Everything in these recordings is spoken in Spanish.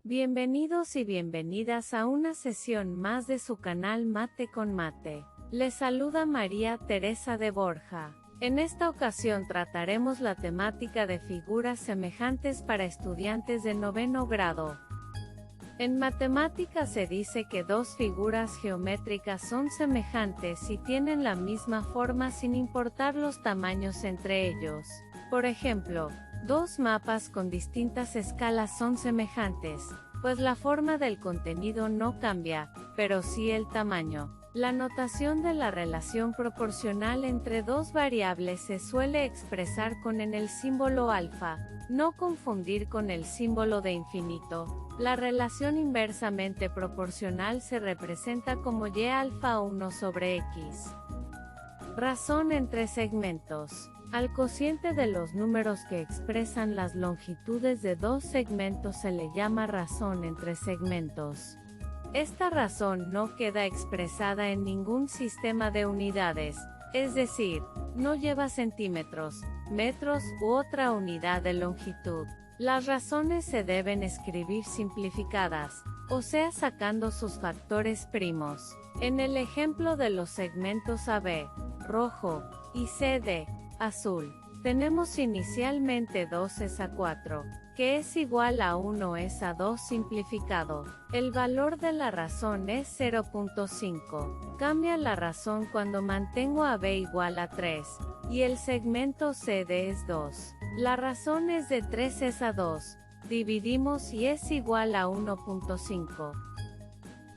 Bienvenidos y bienvenidas a una sesión más de su canal Mate con Mate. Les saluda María Teresa de Borja. En esta ocasión trataremos la temática de figuras semejantes para estudiantes de noveno grado. En matemáticas se dice que dos figuras geométricas son semejantes y tienen la misma forma sin importar los tamaños entre ellos. Por ejemplo, dos mapas con distintas escalas son semejantes, pues la forma del contenido no cambia, pero sí el tamaño. La notación de la relación proporcional entre dos variables se suele expresar con el símbolo alfa, no confundir con el símbolo de infinito. La relación inversamente proporcional se representa como y alfa 1 sobre x. Razón entre segmentos. Al cociente de los números que expresan las longitudes de dos segmentos se le llama razón entre segmentos. Esta razón no queda expresada en ningún sistema de unidades, es decir, no lleva centímetros, metros u otra unidad de longitud. Las razones se deben escribir simplificadas, o sea sacando sus factores primos. En el ejemplo de los segmentos AB, rojo, y CD, azul, tenemos inicialmente 2 es a 4, que es igual a 1 es a 2 simplificado. El valor de la razón es 0.5. Cambia la razón cuando mantengo AB igual a 3, y el segmento CD es 2. La razón es de 3 es a 2. Dividimos y es igual a 1.5.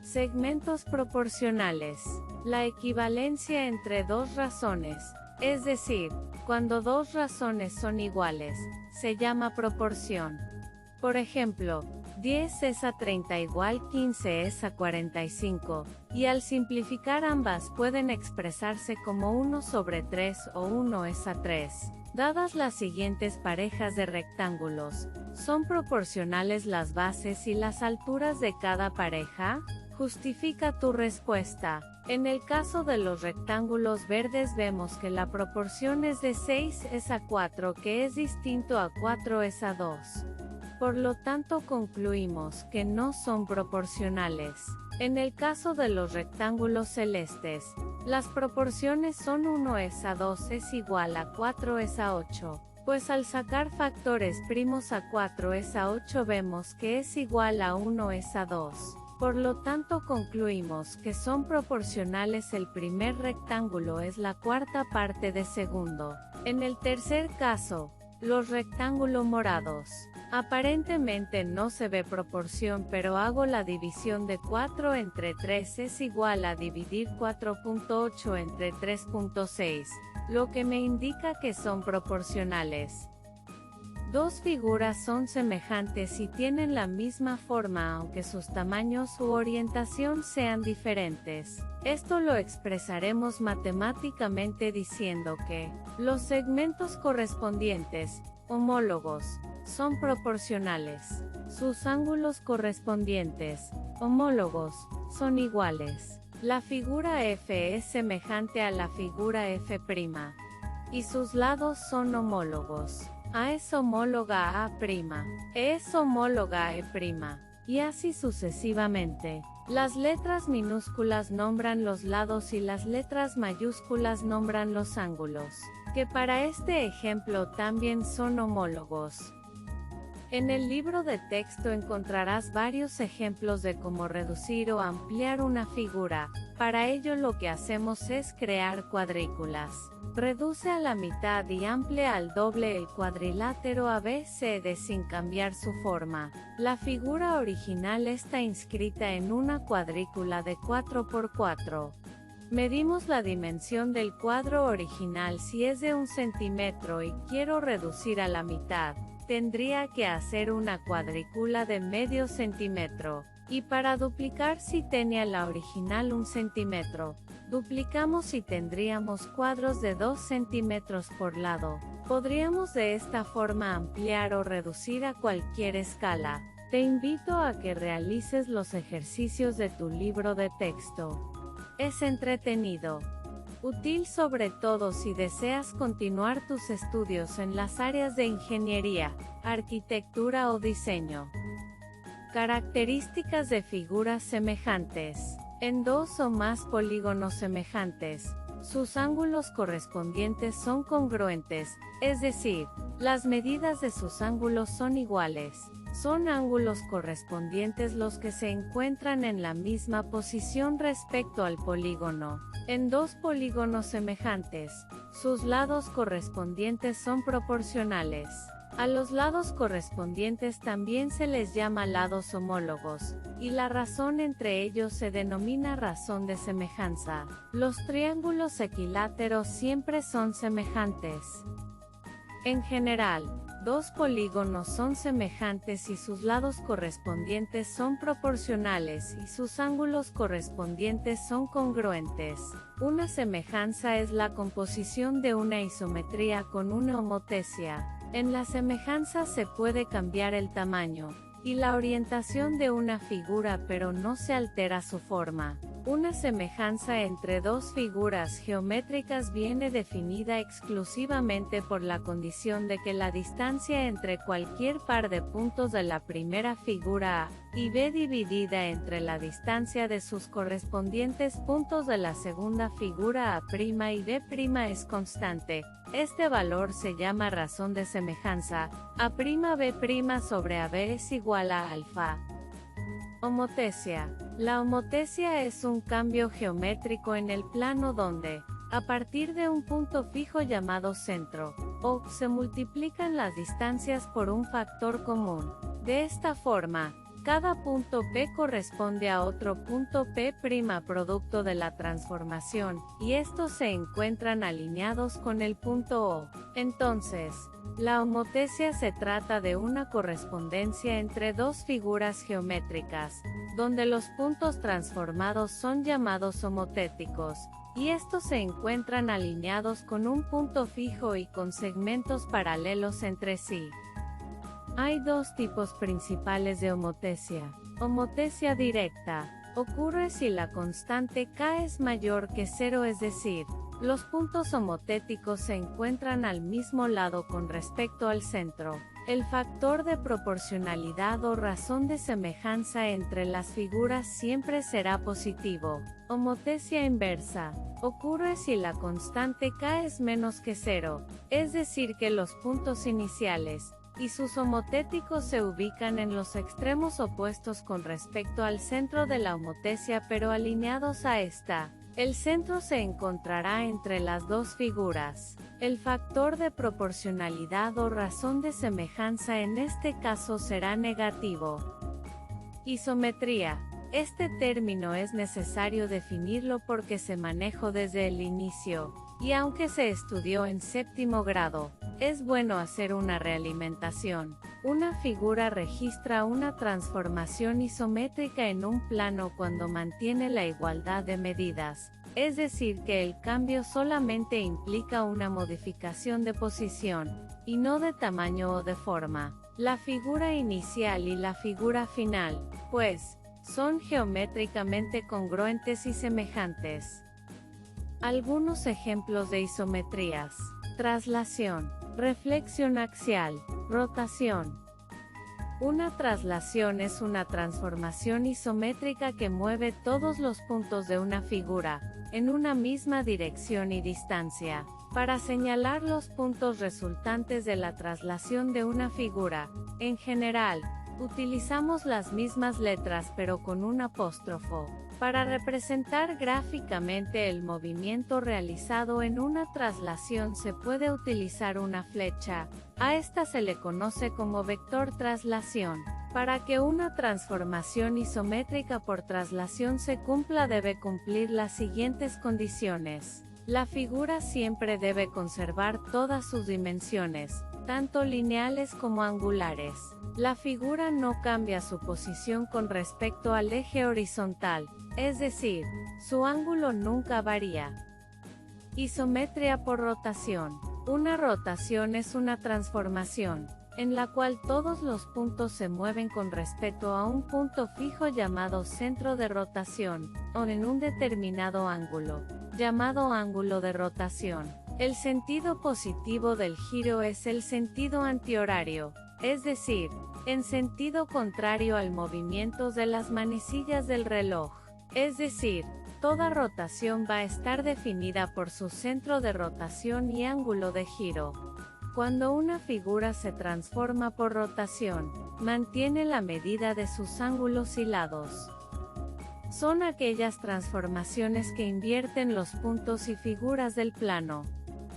Segmentos proporcionales. La equivalencia entre dos razones, es decir, cuando dos razones son iguales, se llama proporción. Por ejemplo, 10 es a 30 igual 15 es a 45, y al simplificar ambas pueden expresarse como 1 sobre 3 o 1 es a 3. Dadas las siguientes parejas de rectángulos, ¿son proporcionales las bases y las alturas de cada pareja? Justifica tu respuesta. En el caso de los rectángulos verdes vemos que la proporción es de 6 es a 4, que es distinto a 4 es a 2. Por lo tanto concluimos que no son proporcionales. En el caso de los rectángulos celestes, las proporciones son 1 es a 2 es igual a 4 es a 8. Pues al sacar factores primos a 4 es a 8 vemos que es igual a 1 es a 2. Por lo tanto concluimos que son proporcionales. El primer rectángulo es la cuarta parte de segundo. En el tercer caso, los rectángulos morados. Aparentemente no se ve proporción, pero hago la división de 4 entre 3 es igual a dividir 4.8 entre 3.6, lo que me indica que son proporcionales. Dos figuras son semejantes y tienen la misma forma aunque sus tamaños u orientación sean diferentes. Esto lo expresaremos matemáticamente diciendo que los segmentos correspondientes, homólogos, son proporcionales. Sus ángulos correspondientes, homólogos, son iguales. La figura F es semejante a la figura F', y sus lados son homólogos. A es homóloga a A', E es homóloga a E', y así sucesivamente. Las letras minúsculas nombran los lados y las letras mayúsculas nombran los ángulos, que para este ejemplo también son homólogos. En el libro de texto encontrarás varios ejemplos de cómo reducir o ampliar una figura. Para ello lo que hacemos es crear cuadrículas. Reduce a la mitad y amplía al doble el cuadrilátero ABCD sin cambiar su forma. La figura original está inscrita en una cuadrícula de 4×4. Medimos la dimensión del cuadro original. Si es de 1 centímetro y quiero reducir a la mitad, tendría que hacer una cuadrícula de medio centímetro. Y para duplicar si tenía la original 1 centímetro, duplicamos y tendríamos cuadros de 2 centímetros por lado. Podríamos de esta forma ampliar o reducir a cualquier escala. Te invito a que realices los ejercicios de tu libro de texto. Es entretenido. Útil sobre todo si deseas continuar tus estudios en las áreas de ingeniería, arquitectura o diseño. Características de figuras semejantes. En dos o más polígonos semejantes, sus ángulos correspondientes son congruentes, es decir, las medidas de sus ángulos son iguales. Son ángulos correspondientes los que se encuentran en la misma posición respecto al polígono. En dos polígonos semejantes, sus lados correspondientes son proporcionales. A los lados correspondientes también se les llama lados homólogos, y la razón entre ellos se denomina razón de semejanza. Los triángulos equiláteros siempre son semejantes. En general, dos polígonos son semejantes si sus lados correspondientes son proporcionales y sus ángulos correspondientes son congruentes. Una semejanza es la composición de una isometría con una homotesia. En la semejanza se puede cambiar el tamaño y la orientación de una figura, pero no se altera su forma. Una semejanza entre dos figuras geométricas viene definida exclusivamente por la condición de que la distancia entre cualquier par de puntos de la primera figura A y B dividida entre la distancia de sus correspondientes puntos de la segunda figura A' y B' es constante. Este valor se llama razón de semejanza. A'B' sobre AB es igual a alfa. Homotesia. La homotesia es un cambio geométrico en el plano donde, a partir de un punto fijo llamado centro, O, se multiplican las distancias por un factor común. De esta forma, cada punto P corresponde a otro punto P' producto de la transformación, y estos se encuentran alineados con el punto O. Entonces, la homotesia se trata de una correspondencia entre dos figuras geométricas, donde los puntos transformados son llamados homotéticos, y estos se encuentran alineados con un punto fijo y con segmentos paralelos entre sí. Hay dos tipos principales de homotesia. Homotesia directa. Ocurre si la constante K es mayor que 0, es decir, los puntos homotéticos se encuentran al mismo lado con respecto al centro. El factor de proporcionalidad o razón de semejanza entre las figuras siempre será positivo. Homotesia inversa. Ocurre si la constante K es menos que 0, es decir que los puntos iniciales y sus homotéticos se ubican en los extremos opuestos con respecto al centro de la homotesia pero alineados a esta. El centro se encontrará entre las dos figuras. El factor de proporcionalidad o razón de semejanza en este caso será negativo. Isometría. Este término es necesario definirlo porque se manejó desde el inicio, y aunque se estudió en séptimo grado, es bueno hacer una realimentación. Una figura registra una transformación isométrica en un plano cuando mantiene la igualdad de medidas, es decir que el cambio solamente implica una modificación de posición, y no de tamaño o de forma. La figura inicial y la figura final, pues, son geométricamente congruentes y semejantes. Algunos ejemplos de isometrías: traslación, reflexión axial, rotación. Una traslación es una transformación isométrica que mueve todos los puntos de una figura, en una misma dirección y distancia. Para señalar los puntos resultantes de la traslación de una figura, en general, utilizamos las mismas letras pero con un apóstrofo. Para representar gráficamente el movimiento realizado en una traslación se puede utilizar una flecha. A esta se le conoce como vector traslación. Para que una transformación isométrica por traslación se cumpla debe cumplir las siguientes condiciones. La figura siempre debe conservar todas sus dimensiones, tanto lineales como angulares. La figura no cambia su posición con respecto al eje horizontal, es decir, su ángulo nunca varía. Isometría por rotación. Una rotación es una transformación, en la cual todos los puntos se mueven con respecto a un punto fijo llamado centro de rotación, o en un determinado ángulo, llamado ángulo de rotación. El sentido positivo del giro es el sentido antihorario, es decir, en sentido contrario al movimiento de las manecillas del reloj. Es decir, toda rotación va a estar definida por su centro de rotación y ángulo de giro. Cuando una figura se transforma por rotación, mantiene la medida de sus ángulos y lados. Son aquellas transformaciones que invierten los puntos y figuras del plano.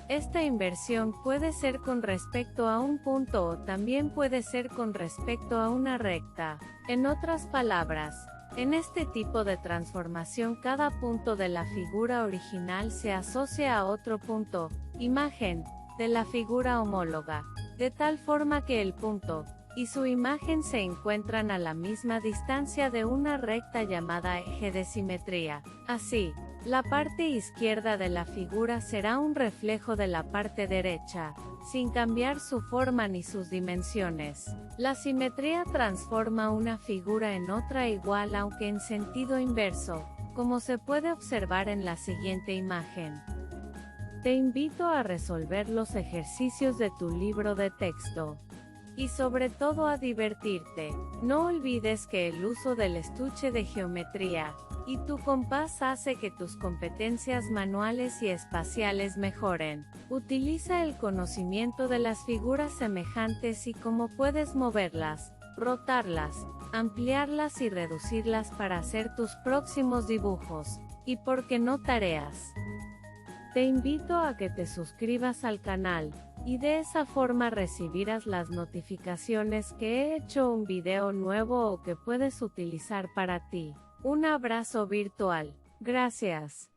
Esta inversión puede ser con respecto a un punto o también puede ser con respecto a una recta. En otras palabras, en este tipo de transformación cada punto de la figura original se asocia a otro punto, imagen, de la figura homóloga, de tal forma que el punto y su imagen se encuentran a la misma distancia de una recta llamada eje de simetría. Así, la parte izquierda de la figura será un reflejo de la parte derecha, sin cambiar su forma ni sus dimensiones. La simetría transforma una figura en otra igual aunque en sentido inverso, como se puede observar en la siguiente imagen. Te invito a resolver los ejercicios de tu libro de texto. Y sobre todo a divertirte. No olvides que el uso del estuche de geometría y tu compás hace que tus competencias manuales y espaciales mejoren. Utiliza el conocimiento de las figuras semejantes y cómo puedes moverlas, rotarlas, ampliarlas y reducirlas para hacer tus próximos dibujos, y por qué no tareas. Te invito a que te suscribas al canal, y de esa forma recibirás las notificaciones que he hecho un video nuevo o que puedes utilizar para ti. Un abrazo virtual. Gracias.